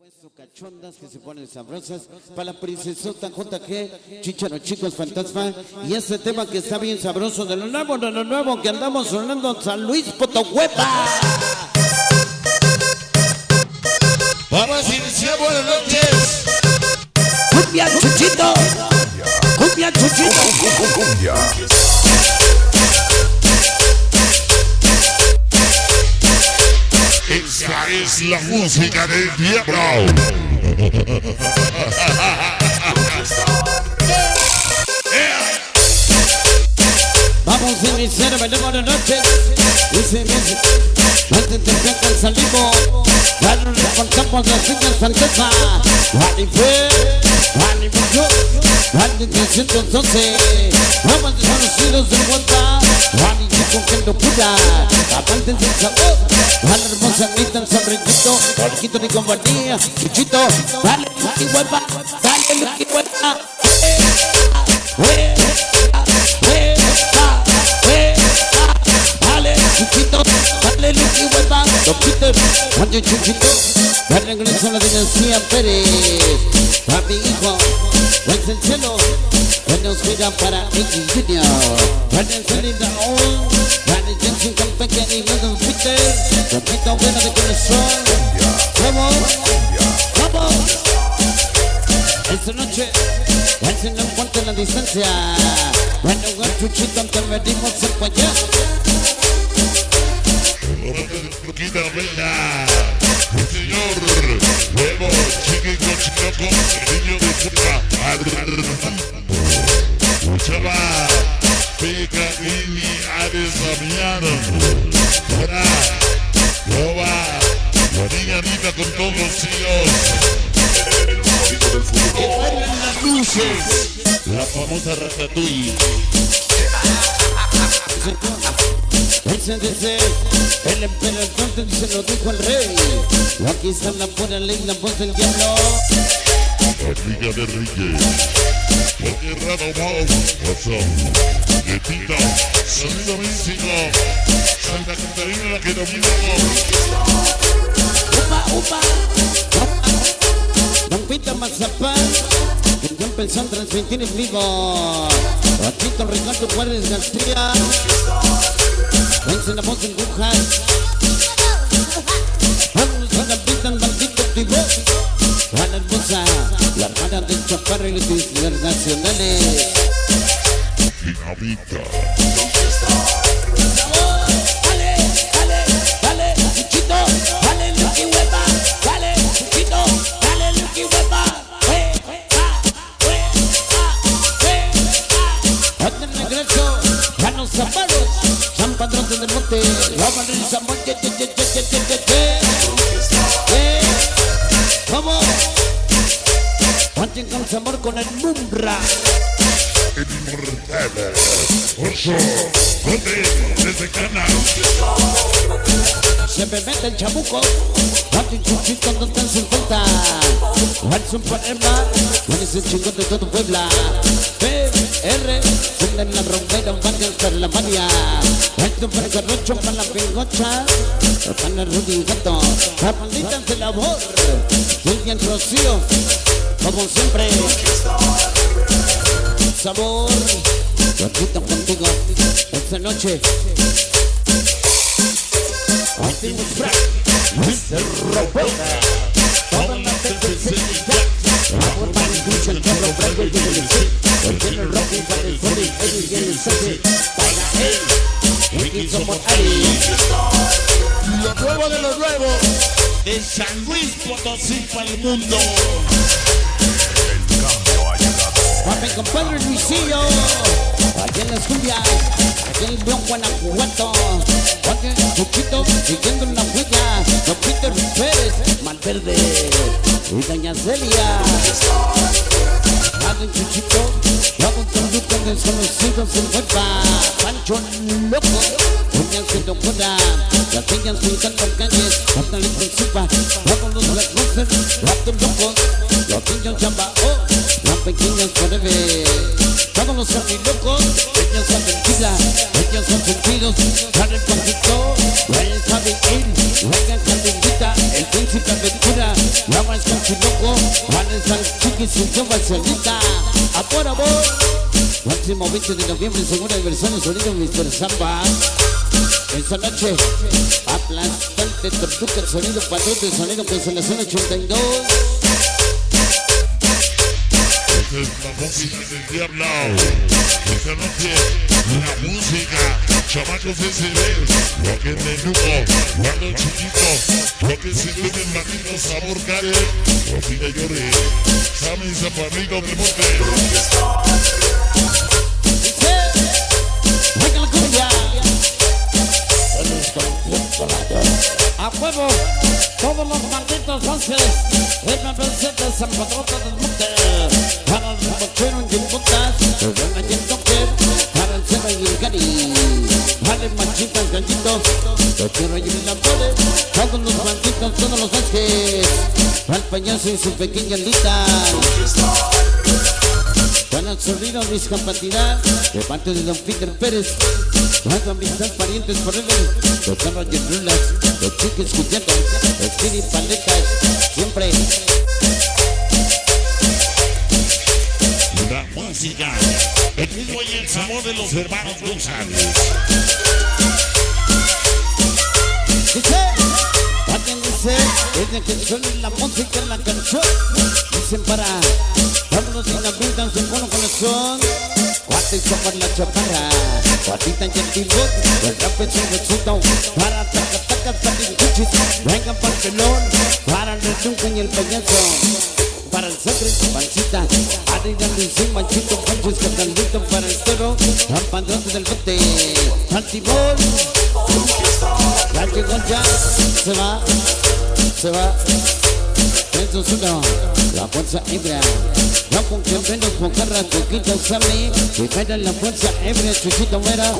puesto cachondas que se ponen sabrosas para la princesota JG, Chicharo Chicos Fantasma. Y este tema que está bien sabroso de lo nuevo que andamos sonando en San Luis Wepa. Vamos a iniciar, buenas noches. Kumbia Chuchito, Kumbia Chuchito, Kumbia. Esa es la música del diablo. Vamos a iniciar, buenas noches. Dice, antes de que salimos, ya nos reportamos las finas fantasmas. Wani fue, Wani murió, Wani 312. Vamos desconocidos de Wepa, Wani chico que locura. Aparte del sabor, a la hermosa Anita, el sonrillito, Jorgito ni compañía, Chuchito, dale Lucky Wepa, dale Lucky Wepa. Dale Chuchito, dale Lucky Wepa, Peter, oye Chuchito, ya regreso a la dinastía Pérez, a mi hijo, desde el cielo, que nos cuida para X Junior, para el Sonido, para el Jensen Calpeque y los Peter, Chuchito buena de corazón, vamos, vamos, esta noche, ese no importa la distancia, bueno, Chuchito, te venimos a allá. Quita vela, el señor huevo, chique cochinoco, niño de puta, chava, peca, mini, ares, damiano, ahora, loba, la niña Anita con todos los hijos, en las luces, la famosa Ratatouille. Ese dice, el emperador se lo dijo al rey. Aquí está la pura ley, la voz del diablo. Amiga de Enrique, porque Rado Mau, Letita, Sonido Místico, Santa Catarina la que domina. Upa, Don Pita Mazapán, que ya empezó a transmitir en vivo. Aquí con Ricardo Juárez García. Vence la voz del Wuhan. Vamos a la pista en maldito Vivo. A la hermosa, la hermana del Chaparro y los internacionales. Finavita. Dale, Chuchito, dale, Lucky Wepa, dale, Chuchito, dale, Lucky Wepa. Hasta el regreso, a los zapatos. Pablo Del Monte, vamos a realizar ¿cómo? Cuenten con sabor con el Mumra. El inmortal, Oso, Conde, desde Cana. Se me mete el chabuco, Martín Chuchito no te hace falta. Walson Panema, con ese chico de todo Puebla. PR, son en la rompera, van a estar la mania. Esto para el carrocho, para la pingocha, para el Rudy Gato, la maldita de labor. William Rocío, como siempre. Sabor, Rocito contigo, esta noche. Último track, Mr. Robota. Toda la sensibilidad. Amor para incluso el perro bravo y el sí. Porque el rock y para el furry, él y el sexy. Para él, Ricky somos ahí. Lo nuevo de lo nuevo, de San Luis Potosí para el mundo. El cambio ha llegado. A mi compadre Luisillo, aquí en las Kumbias, aquí en el León Guanajuato. Oye, Chuchito, siguiendo en la huella, Don Peter Pérez, Malverde y Doña Celia. Hagan Chuchito, vamos con Lucas desconocidos en Wepa. Pancho loco, uñas que locura, las peñas pintando calles, hasta la intensiva. Vamos los Black Roses, ratos locos, los niños llama, las pequeñas forever. Todos los locos, ellos son mentiras, ellos son sentidos. Para el Paquito, Reyes Javier, Reyes Calendita, el príncipe aventura. Vamos con San Chiquis y yo Barcelita. Por amor. Próximo 20 de noviembre, segunda diversión en Sonido Mr. Samba. Esta noche, aplastante tortuga el sonido, patrón de sonido, cancelación 82. Esta es la música del diablo. Esta noche, la música. Chamacos de cerebro, lo que es de lujo, guardo chiquito, lo que se ve en maldito sabor care. Rosita llore, Sammy Zaparrito del Monte. Venga la cumbia. A huevo, todos los malditos ángeles. El me presenta San Patrón del Monte. Para el mochero y el botas, el buena y el toque. Para el cero y el cari. Vale machitas, gallitos. Los quiero y el amores. Todos los malditos, todos los ángeles. Al payaso y su pequeña alita. Van al Sonido, mis capacidad. De parte de don Peter Pérez. Las amistad, parientes forever. Los carros y rulas. Los chiques escuchando. Los kiddies, paletas. Siempre. La música, el ritmo y el sabor de los hermanos González. Dice, atiéndese, desde que suene la música en la canción. Dicen para, vámonos sin la pinta, se pone corazón. Cuates somos la chaparra, cuatita y el tibot. El rap es un éxito, para tacatacas, patincuchis. Vengan para el pelón, para el retunca y el payaso. Para el sangre, pancita, arriba de encima, manchito, panchos, catalito para el toro, al padrote del bote, al tibón. Ya llegó ya, se va. Eso es uno, la fuerza hebrea. No con que menos con carra, chiquito, Sammy. Y la fuerza hebrea, chiquito, vera.